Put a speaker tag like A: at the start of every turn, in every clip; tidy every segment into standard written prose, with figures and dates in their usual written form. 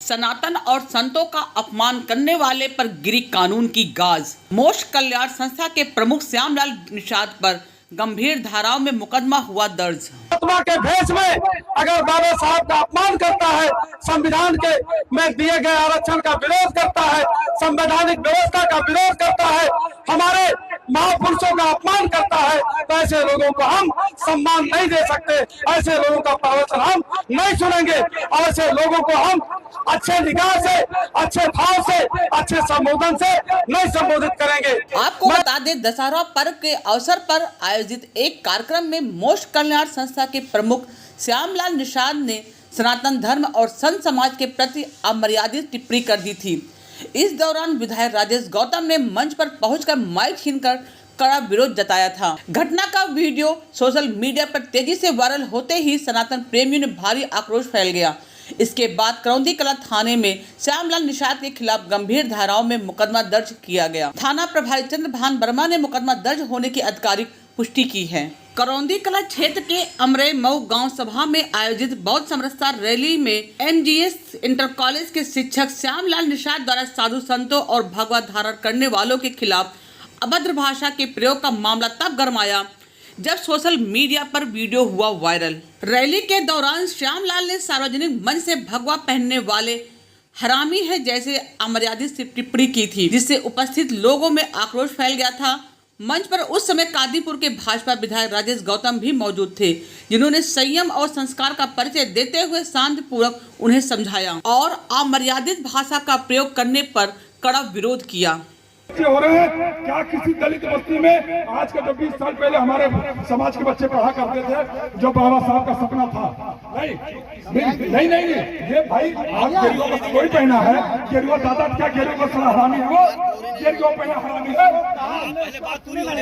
A: सनातन और संतों का अपमान करने वाले पर गिरी कानून की गाज। मोक्ष कल्याण संस्था के प्रमुख श्यामलाल निषाद पर गंभीर धाराओं में मुकदमा हुआ दर्ज।
B: आत्मा के भेष में अगर बाबा साहब का अपमान करता है, संविधान के में दिए गए आरक्षण का विरोध करता है, संवैधानिक व्यवस्था का विरोध करता है, हमारे महापुरुषों का अपमान करता है, तो ऐसे लोगों को हम सम्मान नहीं दे सकते। ऐसे लोगों का प्रवचन हम नहीं सुनेंगे और ऐसे लोगों को हम अच्छे निगाह से, अच्छे भाव से, अच्छे संबोधन से नहीं संबोधित करेंगे।
A: आपको बता दें, दशहरा पर्व के अवसर पर आयोजित एक कार्यक्रम में मोक्ष कल्याण संस्था के प्रमुख श्यामलाल निषाद ने सनातन धर्म और संत समाज के प्रति अमर्यादित टिप्पणी कर दी थी। इस दौरान विधायक राजेश गौतम ने मंच पर पहुंचकर माइक छीनकर कड़ा विरोध जताया था। घटना का वीडियो सोशल मीडिया पर तेजी से वायरल होते ही सनातन प्रेमियों ने भारी आक्रोश फैल गया। इसके बाद करौंदी कला थाने में श्यामलाल निषाद के खिलाफ गंभीर धाराओं में मुकदमा दर्ज किया गया। थाना प्रभारी चंद्रभान वर्मा ने मुकदमा दर्ज होने की आधिकारिक पुष्टि की है। करौंदी कला क्षेत्र के अमरे मऊ गांव सभा में आयोजित बौद्ध समरसता रैली में एमजीएस इंटर कॉलेज के शिक्षक श्यामलाल निषाद द्वारा साधु संतों और भगवा धारण करने वालों के खिलाफ अभद्र भाषा के प्रयोग का मामला तब गरमाया जब सोशल मीडिया पर वीडियो हुआ वायरल। रैली के दौरान श्यामलाल ने सार्वजनिक मंच से भगवा पहनने वाले हरामी है जैसे अमर्यादित टिप्पणी की थी, जिससे उपस्थित लोगों में आक्रोश फैल गया था। मंच पर उस समय कादीपुर के भाजपा विधायक राजेश गौतम भी मौजूद थे, जिन्होंने संयम और संस्कार का परिचय देते हुए शांतिपूर्वक उन्हें समझाया और अमर्यादित भाषा का प्रयोग करने पर कड़ा विरोध किया।
B: हो रहे हैं क्या किसी दलित बस्ती में आज के 20 साल पहले हमारे समाज के बच्चे पढ़ा करते थे, जो बाबा साहब का सपना था? नहीं, ये भाई आज गेरुआ बस कोई पहना है, गेरुआ दादा क्या गेरुआ बस हरामी है? वो गेरुआ पहना हरामी है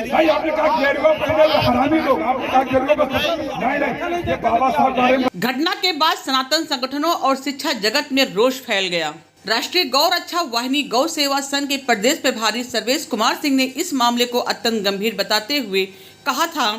B: भाई? आपने कहा गेरुआ पहने हरामी लोग, आपने कहा गेरुआ बस नहीं, ये बाबा साहब बारे में।
A: घटना के बाद सनातन संगठनों और शिक्षा जगत में रोष फैल गया। राष्ट्रीय गौ रक्षा वाहिनी गौ सेवा संघ के प्रदेश प्रभारी सर्वेश कुमार सिंह ने इस मामले को अत्यंत गंभीर बताते हुए कहा था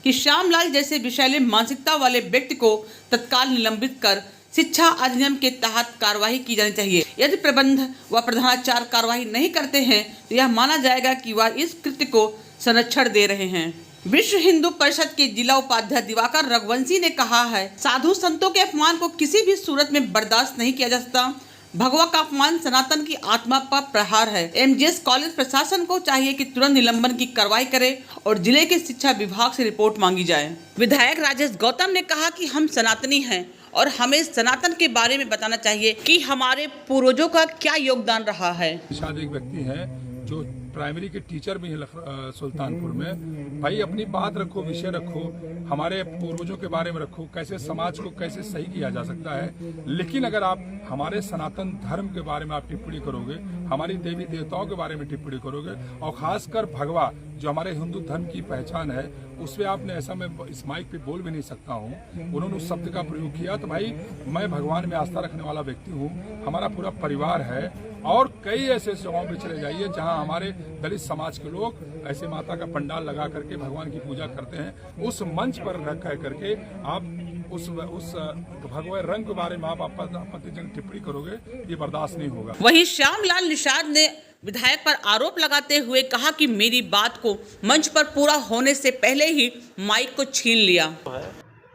A: कि श्यामलाल जैसे विषैले मानसिकता वाले व्यक्ति को तत्काल निलंबित कर शिक्षा अधिनियम के तहत कार्रवाई की जानी चाहिए। यदि प्रबंध व प्रधानाचार्य कार्रवाई नहीं करते हैं तो यह माना जाएगा कि वह इस कृत्य को संरक्षण दे रहे हैं। विश्व हिंदू परिषद के जिला उपाध्यक्ष दिवाकर रघुवंशी ने कहा है, साधु संतों के अपमान को किसी भी सूरत में बर्दाश्त नहीं किया जा सकता। भगवा का अपमान सनातन की आत्मा पर प्रहार है। एमजीएस कॉलेज प्रशासन को चाहिए कि तुरंत निलंबन की कार्रवाई करे और जिले के शिक्षा विभाग से रिपोर्ट मांगी जाए। विधायक राजेश गौतम ने कहा कि हम सनातनी हैं और हमें सनातन के बारे में बताना चाहिए कि हमारे पूर्वजों का क्या योगदान रहा है।
C: निषाद एक व्यक्ति है जो प्राइमरी के टीचर भी हैं सुल्तानपुर में। भाई अपनी बात रखो, विषय रखो, हमारे पूर्वजों के बारे में रखो, कैसे समाज को कैसे सही किया जा सकता है। लेकिन अगर आप हमारे सनातन धर्म के बारे में आप टिप्पणी करोगे, हमारी देवी देवताओं के बारे में टिप्पणी करोगे और खासकर भगवा जो हमारे हिंदू धर्म की पहचान है, उसमें आपने ऐसा, मैं इस माइक पे बोल भी नहीं सकता हूँ, उन्होंने उस शब्द का प्रयोग किया। तो भाई मैं भगवान में आस्था रखने वाला व्यक्ति हूँ, हमारा पूरा परिवार है और कई ऐसे जगहों पे चले जाइए जहाँ हमारे दलित समाज के लोग ऐसे माता का पंडाल लगा करके भगवान की पूजा करते हैं। उस मंच पर रख करके आप उस भगवा रंग के बारे में आप आपत्तिजनक टिप्पणी करोगे, ये बर्दाश्त नहीं होगा।
A: वहीं श्यामलाल निषाद ने विधायक पर आरोप लगाते हुए कहा कि मेरी बात को मंच पर पूरा होने से पहले ही माइक को छीन लिया।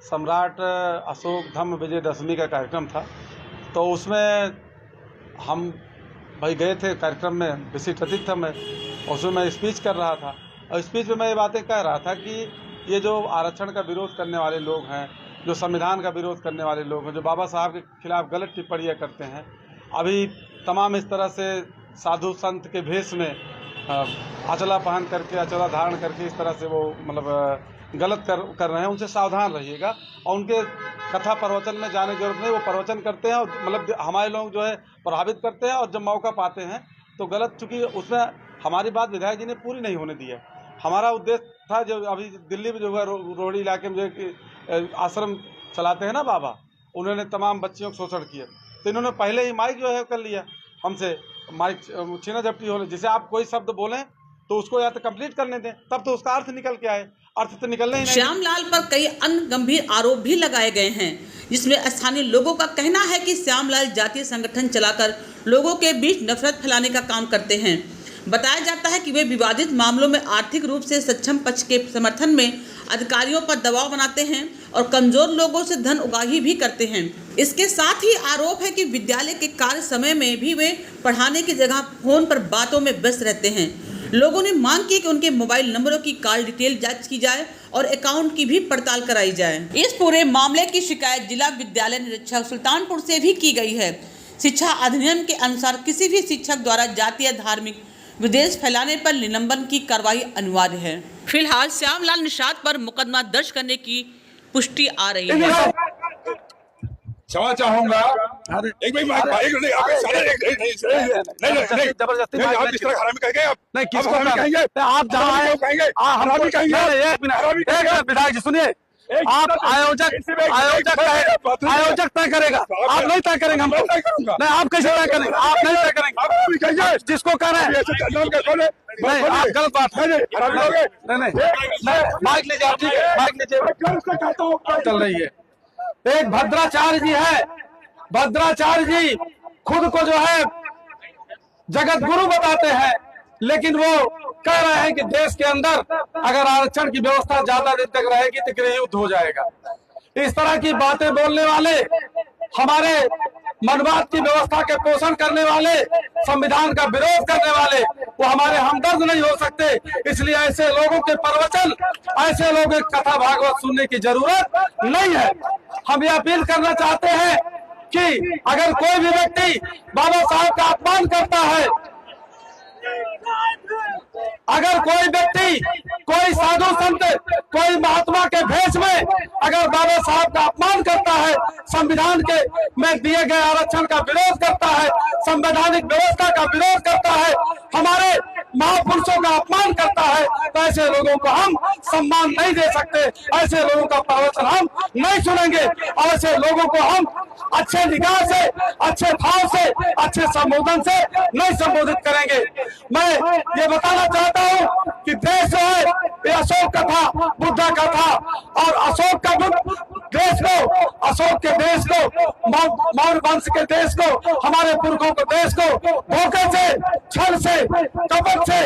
D: सम्राट अशोक धम्म विजयदशमी का कार्यक्रम था, तो उसमें हम भाई गए थे कार्यक्रम में, विशिष्ट अतिथि था मैं, उसमें मैं स्पीच कर रहा था और स्पीच में मैं ये बातें कह रहा था कि ये जो आरक्षण का विरोध करने वाले लोग हैं, जो संविधान का विरोध करने वाले लोग हैं, जो बाबा साहब के खिलाफ गलत टिप्पणियाँ करते हैं, अभी तमाम इस तरह से साधु संत के भेष में अचला पहन करके, अचला धारण करके इस तरह से वो मतलब गलत कर रहे हैं, उनसे सावधान रहिएगा। और उनके कथा प्रवचन में जाने की जरूरत नहीं, वो प्रवचन करते हैं और मतलब हमारे लोग जो है प्रभावित करते हैं और जब मौका पाते हैं तो गलत, चूँकि उसमें हमारी बात विधायक जी ने पूरी नहीं होने दी है। हमारा उद्देश्य था, जो अभी दिल्ली में जो है रोहड़ी इलाके में जो आश्रम चलाते हैं ना बाबा, उन्होंने तमाम बच्चियों को शोषण किया, तो इन्होंने पहले ही माइक जो है कर लिया हमसे, माइक छीना झपटी होने। जिसे आप कोई शब्द बोलें तो उसको या तो कंप्लीट करने दें, तब तो उसका अर्थ निकल के आए। अर्थ तो निकलना ही नहीं।
A: श्यामलाल पर कई अन्य गंभीर आरोप भी लगाए गए हैं, जिसमें स्थानीय लोगों का कहना है कि श्यामलाल जातीय संगठन चलाकर लोगों के बीच नफरत फैलाने का काम करते हैं। बताया जाता है कि वे विवादित मामलों में आर्थिक रूप से सक्षम पक्ष के समर्थन में अधिकारियों पर दबाव बनाते हैं और कमजोर लोगों से धन उगाही भी करते हैं। इसके साथ ही आरोप है कि विद्यालय के कार्य समय में भी वे पढ़ाने की जगह फोन पर बातों में व्यस्त रहते हैं। लोगों ने मांग की कि उनके मोबाइल नंबरों की कॉल डिटेल जांच की जाए और अकाउंट की भी पड़ताल कराई जाए। इस पूरे मामले की शिकायत जिला विद्यालय निरीक्षक सुल्तानपुर से भी की गई है। शिक्षा अधिनियम के अनुसार किसी भी शिक्षक द्वारा जातीय धार्मिक विद्वेष फैलाने पर निलंबन की कार्रवाई अनिवार्य है। फिलहाल श्यामलाल निषाद पर मुकदमा दर्ज करने की पुष्टि आ रही है।
C: क्षमा चाहूंगा। एक भाई नहीं
B: जबरदस्ती
C: आप इस तरह हरामी कहेंगे।
B: नहीं, किसको कहेंगे? आप जहाँ आए
C: कहेंगे हरामी कहेंगे।
B: विधायक जी सुनिए, आप आयोजक तय करेगा, आप नहीं तय करेंगे। हम नहीं, आप कैसे तय करेंगे? आप नहीं तय करेंगे। जिसको कह रहे हैं नहीं, आप गलत बात है। नहीं, माइक लीजिए आप, ठीक है, माइक लीजिए। चल रही है। एक भद्राचार्य जी है, भद्राचार्य जी खुद को जो है जगत गुरु बताते हैं, लेकिन वो कह रहे हैं कि देश के अंदर अगर आरक्षण की व्यवस्था ज्यादा दिन तक रहेगी तो गृह युद्ध हो जाएगा। इस तरह की बातें बोलने वाले, हमारे मनवाद की व्यवस्था के पोषण करने वाले, संविधान का विरोध करने वाले, वो हमारे हमदर्द नहीं हो सकते। इसलिए ऐसे लोगों के प्रवचन, ऐसे लोगों की कथा भागवत सुनने की जरूरत नहीं है। हम ये अपील करना चाहते हैं कि अगर कोई भी व्यक्ति बाबा साहब का अपमान करता है, अगर कोई व्यक्ति, कोई साधु संत, कोई महात्मा के भेष में अगर बाबा साहब का अपमान करता है, संविधान के में दिए गए आरक्षण का विरोध करता है, संवैधानिक व्यवस्था का विरोध करता है, हमारे महापुरुषों का अपमान करता है, तो ऐसे लोगों को हम सम्मान नहीं दे सकते। ऐसे लोगों का प्रवचन हम नहीं सुनेंगे और ऐसे लोगों को हम अच्छे निगाह से, अच्छे भाव से, अच्छे संबोधन से नहीं संबोधित करेंगे। मैं ये बताना चाहता हूँ कि देश जो है ये अशोक का था, बुद्ध का था, और अशोक का बुद्ध देश को, अशोक के देश को, मौर्य वंश के देश को, हमारे पुरखों को देश को धोखे से, छल से, कपट से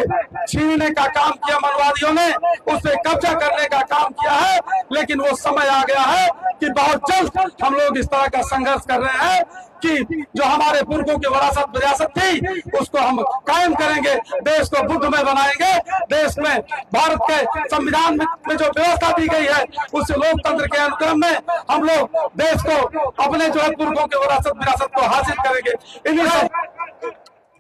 B: छीनने का काम किया मनवादियों ने, उसे कब्जा करने का काम किया है। लेकिन वो समय आ गया है कि बहुत जल्द हम लोग इस तरह का संघर्ष कर रहे हैं कि जो हमारे पुरखों की विरासत थी उसको हम कायम करेंगे, देश को बुद्धमय बनाएंगे। देश में भारत के संविधान में जो व्यवस्था दी गई है उस लोकतंत्र के अनुक्रम में हम लोग देश को, अपने जो है पुरखों की विरासत को हासिल करेंगे। इन्हीं